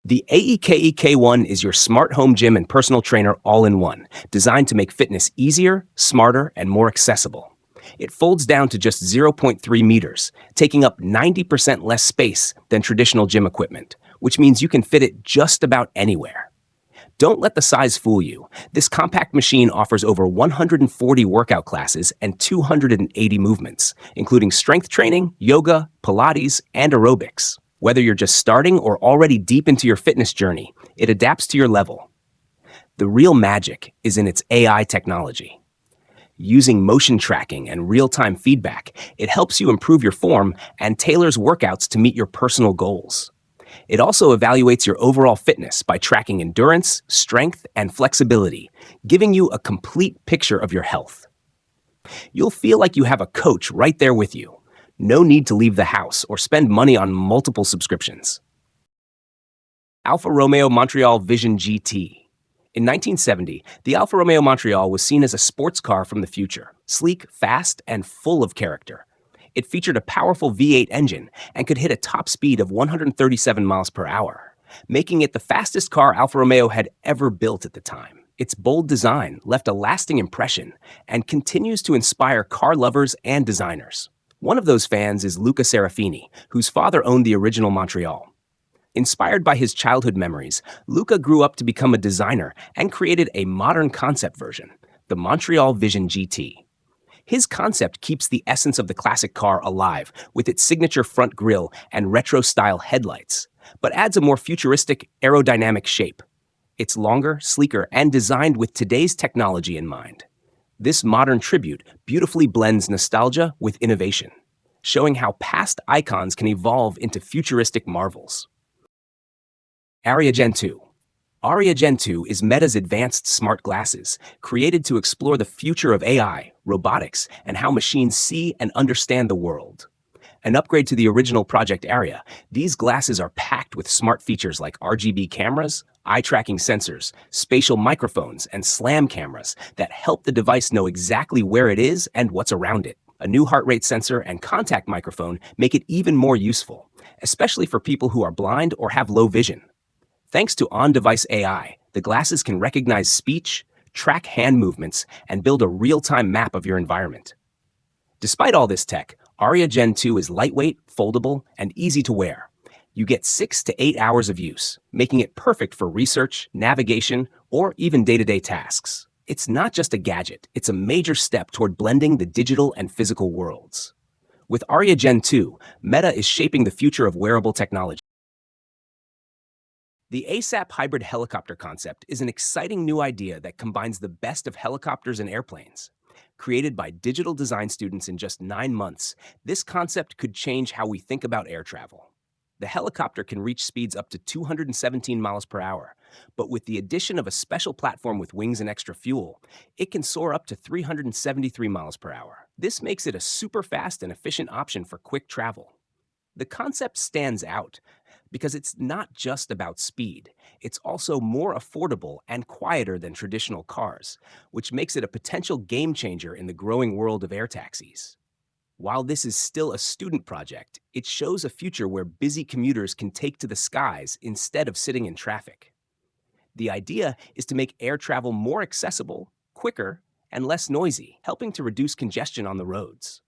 The AEKE K1 is your smart home gym and personal trainer all in one, designed to make fitness easier, smarter, and more accessible. It folds down to just zero point 0.3 meters, taking up 90% less space than traditional gym equipment, which means you can fit it just about anywhere. Don't let the size fool you. This compact machine offers over 140 workout classes and 280 movements, including strength training, yoga, Pilates, and aerobics. Whether you're just starting or already deep into your fitness journey, it adapts to your level. The real magic is in its AI technology. Using motion tracking and real-time feedback, it helps you improve your form and tailors workouts to meet your personal goals. It also evaluates your overall fitness by tracking endurance, strength, and flexibility, giving you a complete picture of your health. You'll feel like you have a coach right there with you. No need to leave the house or spend money on multiple subscriptions. Alfa Romeo Montreal Vision GT. In 1970, the Alfa Romeo Montreal was seen as a sports car from the future, sleek, fast, and full of character. It featured a powerful V8 engine and could hit a top speed of 137 miles per hour, making it the fastest car Alfa Romeo had ever built at the time. Its bold design left a lasting impression and continues to inspire car lovers and designers. One of those fans is Luca Serafini, whose father owned the original Montreal. Inspired by his childhood memories, Luca grew up to become a designer and created a modern concept version, the Montreal Vision GT. His concept keeps the essence of the classic car alive with its signature front grille and retro-style headlights, but adds a more futuristic, aerodynamic shape. It's longer, sleeker, and designed with today's technology in mind. This modern tribute beautifully blends nostalgia with innovation, showing how past icons can evolve into futuristic marvels. Aria Gen 2. Aria Gen 2 is Meta's advanced smart glasses, created to explore the future of AI, robotics, and how machines see and understand the world. An upgrade to the original Project Aria, these glasses are packed with smart features like RGB cameras, eye-tracking sensors, spatial microphones, and SLAM cameras that help the device know exactly where it is and what's around it. A new heart rate sensor and contact microphone make it even more useful, especially for people who are blind or have low vision. Thanks to on-device AI, the glasses can recognize speech, track hand movements, and build a real-time map of your environment. Despite all this tech, Aria Gen 2 is lightweight, foldable, and easy to wear. You get 6 to 8 hours of use, making it perfect for research, navigation, or even day-to-day tasks. It's not just a gadget, it's a major step toward blending the digital and physical worlds. With Aria Gen 2, Meta is shaping the future of wearable technology. The ASAP hybrid helicopter concept is an exciting new idea that combines the best of helicopters and airplanes. Created by digital design students in just 9 months, this concept could change how we think about air travel. The helicopter can reach speeds up to 217 miles per hour, but with the addition of a special platform with wings and extra fuel, it can soar up to 373 miles per hour. This makes it a super fast and efficient option for quick travel. The concept stands out because it's not just about speed. It's also more affordable and quieter than traditional cars, which makes it a potential game changer in the growing world of air taxis. While this is still a student project, it shows a future where busy commuters can take to the skies instead of sitting in traffic. The idea is to make air travel more accessible, quicker, and less noisy, helping to reduce congestion on the roads.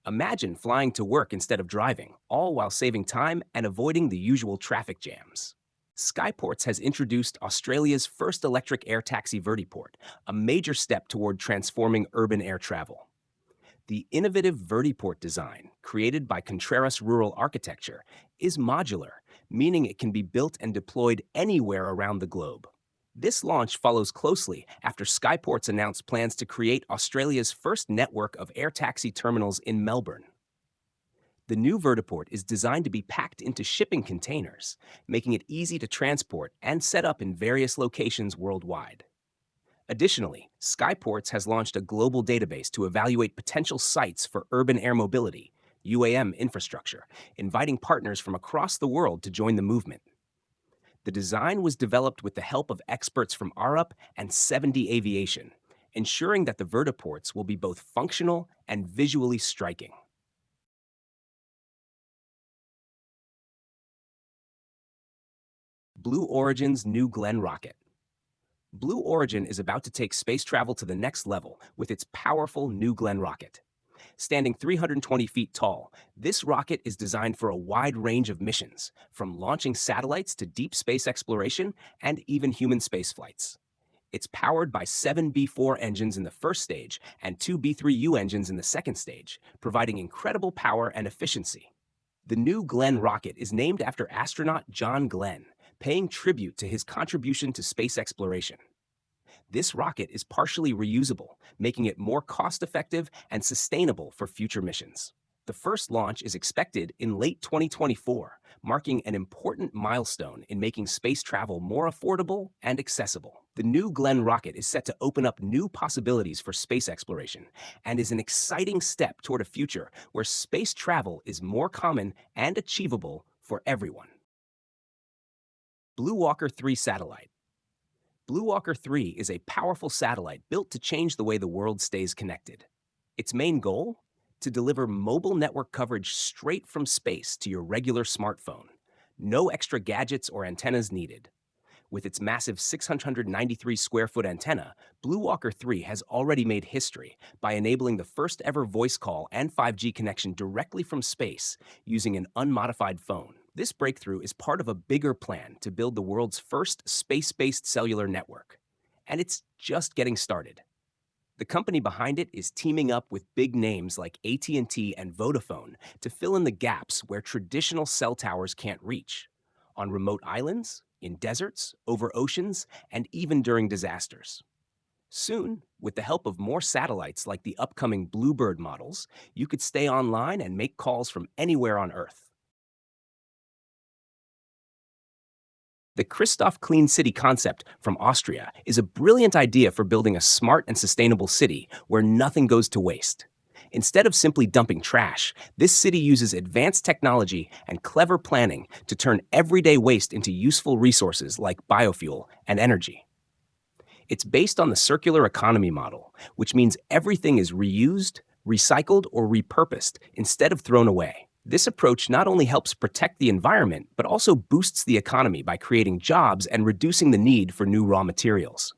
Imagine flying to work instead of driving, all while saving time and avoiding the usual traffic jams. Skyports has introduced Australia's first electric air taxi Vertiport, a major step toward transforming urban air travel. The innovative Vertiport design, created by Contreras Rural Architecture, is modular, meaning it can be built and deployed anywhere around the globe. This launch follows closely after Skyports announced plans to create Australia's first network of air taxi terminals in Melbourne. The new Vertiport is designed to be packed into shipping containers, making it easy to transport and set up in various locations worldwide. Additionally, Skyports has launched a global database to evaluate potential sites for urban air mobility, UAM infrastructure, inviting partners from across the world to join the movement. The design was developed with the help of experts from Arup and 70 Aviation, ensuring that the vertiports will be both functional and visually striking. Blue Origin's New Glenn rocket. Blue Origin is about to take space travel to the next level with its powerful New Glenn rocket. Standing 320 feet tall, this rocket is designed for a wide range of missions, from launching satellites to deep space exploration and even human space flights. It's powered by 7B4 engines in the first stage and 2B3U engines in the second stage, providing incredible power and efficiency. The New Glenn rocket is named after astronaut John Glenn, paying tribute to his contribution to space exploration. This rocket is partially reusable, making it more cost-effective and sustainable for future missions. The first launch is expected in late 2024, marking an important milestone in making space travel more affordable and accessible. The New Glenn rocket is set to open up new possibilities for space exploration and is an exciting step toward a future where space travel is more common and achievable for everyone. Blue Walker 3 satellite. Blue Walker 3 is a powerful satellite built to change the way the world stays connected. Its main goal? To deliver mobile network coverage straight from space to your regular smartphone. No extra gadgets or antennas needed. With its massive 693 square foot antenna, Blue Walker 3 has already made history by enabling the first ever voice call and 5G connection directly from space using an unmodified phone. This breakthrough is part of a bigger plan to build the world's first space-based cellular network. And it's just getting started. The company behind it is teaming up with big names like AT&T and Vodafone to fill in the gaps where traditional cell towers can't reach. On remote islands, in deserts, over oceans, and even during disasters. Soon, with the help of more satellites like the upcoming Bluebird models, you could stay online and make calls from anywhere on Earth. The Christoph Clean City concept from Austria is a brilliant idea for building a smart and sustainable city where nothing goes to waste. Instead of simply dumping trash, this city uses advanced technology and clever planning to turn everyday waste into useful resources like biofuel and energy. It's based on the circular economy model, which means everything is reused, recycled, or repurposed instead of thrown away. This approach not only helps protect the environment, but also boosts the economy by creating jobs and reducing the need for new raw materials.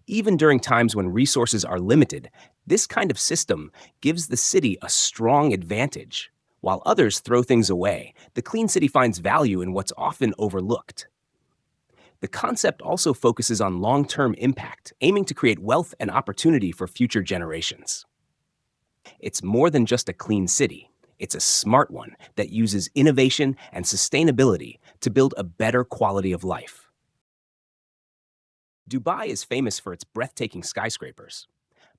Even during times when resources are limited, this kind of system gives the city a strong advantage. While others throw things away, the clean city finds value in what's often overlooked. The concept also focuses on long-term impact, aiming to create wealth and opportunity for future generations. It's more than just a clean city. It's a smart one that uses innovation and sustainability to build a better quality of life. Dubai is famous for its breathtaking skyscrapers,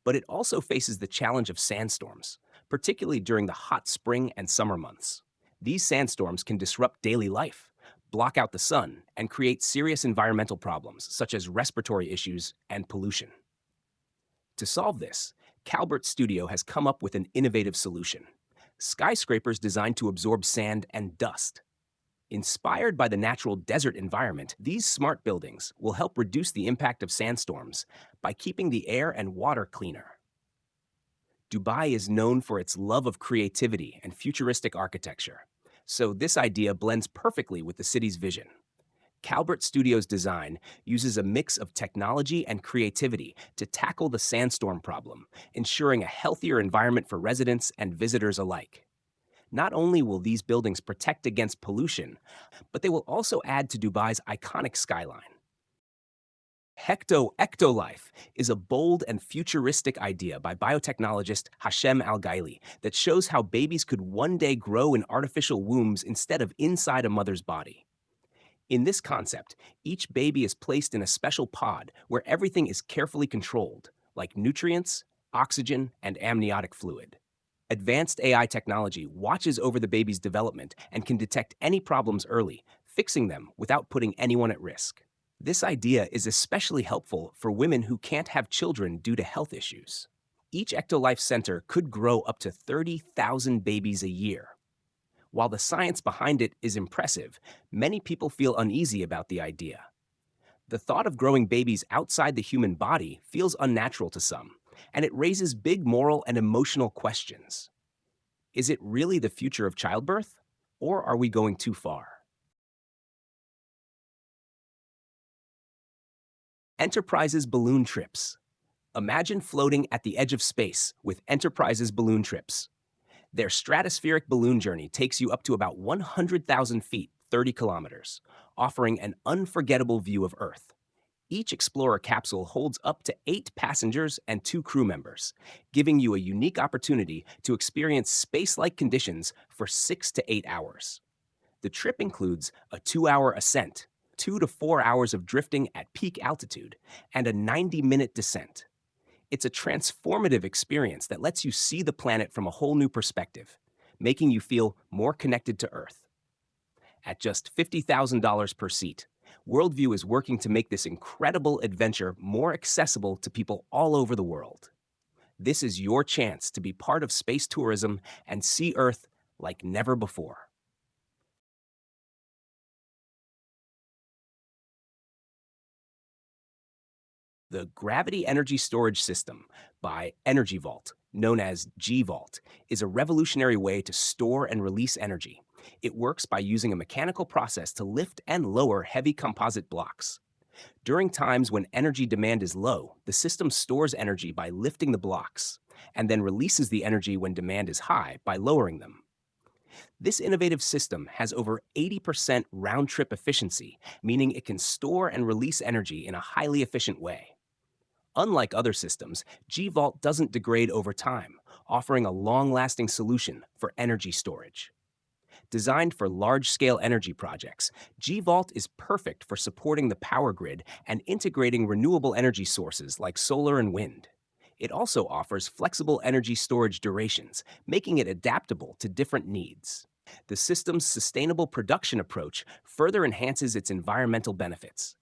but it also faces the challenge of sandstorms, particularly during the hot spring and summer months. These sandstorms can disrupt daily life, block out the sun, and create serious environmental problems such as respiratory issues and pollution. To solve this, Calbert Studio has come up with an innovative solution: skyscrapers designed to absorb sand and dust. Inspired by the natural desert environment, these smart buildings will help reduce the impact of sandstorms by keeping the air and water cleaner. Dubai is known for its love of creativity and futuristic architecture, so this idea blends perfectly with the city's vision. Calbert Studio's design uses a mix of technology and creativity to tackle the sandstorm problem, ensuring a healthier environment for residents and visitors alike. Not only will these buildings protect against pollution, but they will also add to Dubai's iconic skyline. Ectolife is a bold and futuristic idea by biotechnologist Hashem Al-Ghaili that shows how babies could one day grow in artificial wombs instead of inside a mother's body. In this concept, each baby is placed in a special pod where everything is carefully controlled, like nutrients, oxygen, and amniotic fluid. Advanced AI technology watches over the baby's development and can detect any problems early, fixing them without putting anyone at risk. This idea is especially helpful for women who can't have children due to health issues. Each Ectolife Center could grow up to 30,000 babies a year. While the science behind it is impressive, many people feel uneasy about the idea. The thought of growing babies outside the human body feels unnatural to some, and it raises big moral and emotional questions. Is it really the future of childbirth, or are we going too far? Enterprise's balloon trips. Imagine floating at the edge of space with Enterprise's balloon trips. Their stratospheric balloon journey takes you up to about 100,000 feet, 30 kilometers, offering an unforgettable view of Earth. Each Explorer capsule holds up to 8 passengers and 2 crew members, giving you a unique opportunity to experience space-like conditions for 6 to 8 hours. The trip includes a 2-hour ascent, 2 to 4 hours of drifting at peak altitude, and a 90-minute descent. It's a transformative experience that lets you see the planet from a whole new perspective, making you feel more connected to Earth. At just $50,000 per seat, Worldview is working to make this incredible adventure more accessible to people all over the world. This is your chance to be part of space tourism and see Earth like never before. The Gravity Energy Storage System by Energy Vault, known as G Vault, is a revolutionary way to store and release energy. It works by using a mechanical process to lift and lower heavy composite blocks. During times when energy demand is low, the system stores energy by lifting the blocks, and then releases the energy when demand is high by lowering them. This innovative system has over 80% round trip efficiency, meaning it can store and release energy in a highly efficient way. Unlike other systems, G Vault doesn't degrade over time, offering a long lasting solution for energy storage. Designed for large-scale energy projects, G-Vault is perfect for supporting the power grid and integrating renewable energy sources like solar and wind. It also offers flexible energy storage durations, making it adaptable to different needs. The system's sustainable production approach further enhances its environmental benefits.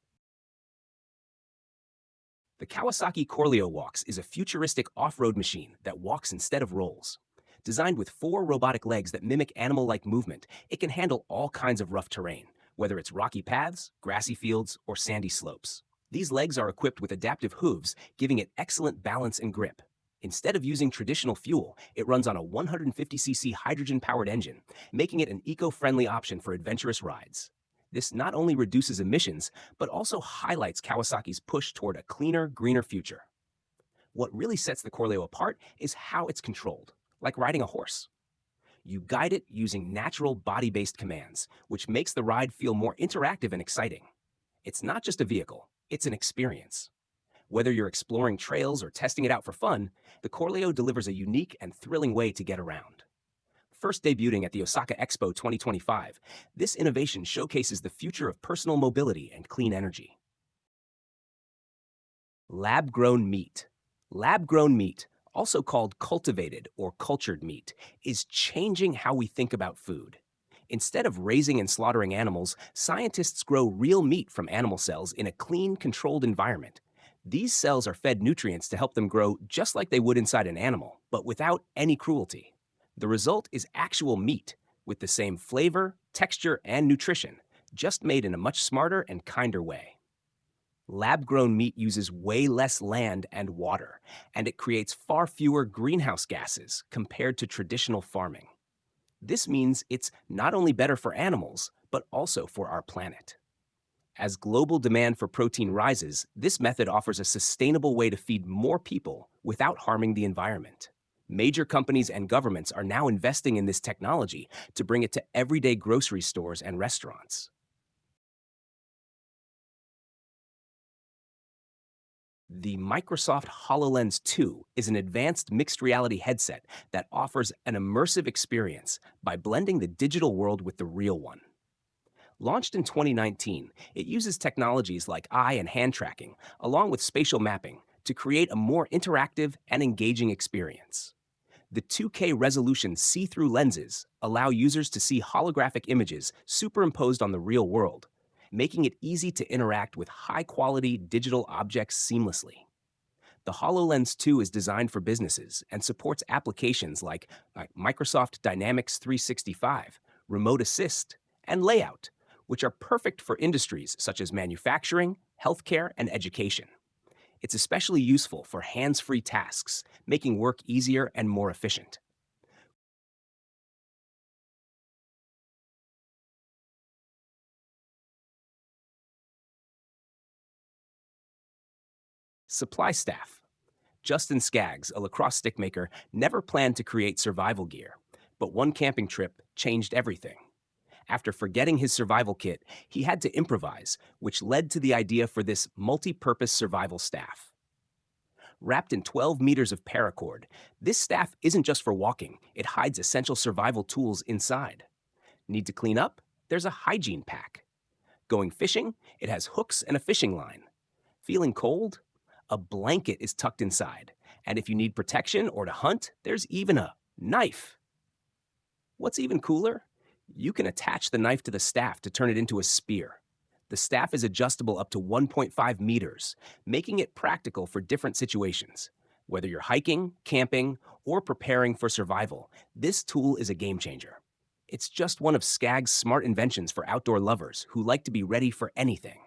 The Kawasaki Corleo Walks is a futuristic off-road machine that walks instead of rolls. Designed with 4 robotic legs that mimic animal-like movement, it can handle all kinds of rough terrain, whether it's rocky paths, grassy fields, or sandy slopes. These legs are equipped with adaptive hooves, giving it excellent balance and grip. Instead of using traditional fuel, it runs on a 150cc hydrogen-powered engine, making it an eco-friendly option for adventurous rides. This not only reduces emissions, but also highlights Kawasaki's push toward a cleaner, greener future. What really sets the Corleo apart is how it's controlled, like riding a horse. You guide it using natural body-based commands, which makes the ride feel more interactive and exciting. It's not just a vehicle, it's an experience. Whether you're exploring trails or testing it out for fun, the Corleo delivers a unique and thrilling way to get around. First debuting at the Osaka Expo 2025, this innovation showcases the future of personal mobility and clean energy. Lab-grown meat. Lab-grown meat, also called cultivated or cultured meat, is changing how we think about food. Instead of raising and slaughtering animals, scientists grow real meat from animal cells in a clean, controlled environment. These cells are fed nutrients to help them grow just like they would inside an animal, but without any cruelty. The result is actual meat, with the same flavor, texture, and nutrition, just made in a much smarter and kinder way. Lab-grown meat uses way less land and water, and it creates far fewer greenhouse gases compared to traditional farming. This means it's not only better for animals, but also for our planet. As global demand for protein rises, this method offers a sustainable way to feed more people without harming the environment. Major companies and governments are now investing in this technology to bring it to everyday grocery stores and restaurants. The Microsoft HoloLens 2 is an advanced mixed reality headset that offers an immersive experience by blending the digital world with the real one. Launched in 2019, it uses technologies like eye and hand tracking, along with spatial mapping, to create a more interactive and engaging experience. The 2K resolution see-through lenses allow users to see holographic images superimposed on the real world, making it easy to interact with high-quality digital objects seamlessly. The HoloLens 2 is designed for businesses and supports applications like Microsoft Dynamics 365, Remote Assist, and Layout, which are perfect for industries such as manufacturing, healthcare, and education. It's especially useful for hands-free tasks, making work easier and more efficient. Supply staff. Justin Skaggs, a lacrosse stick maker, never planned to create survival gear, but one camping trip changed everything. After forgetting his survival kit, he had to improvise, which led to the idea for this multi-purpose survival staff. Wrapped in 12 meters of paracord, this staff isn't just for walking, it hides essential survival tools inside. Need to clean up? There's a hygiene pack. Going fishing? It has hooks and a fishing line. Feeling cold? A blanket is tucked inside. And if you need protection or to hunt, there's even a knife. What's even cooler? You can attach the knife to the staff to turn it into a spear. The staff is adjustable up to 1.5 meters, making it practical for different situations. Whether you're hiking, camping, or preparing for survival, this tool is a game changer. It's just one of Skaggs' smart inventions for outdoor lovers who like to be ready for anything.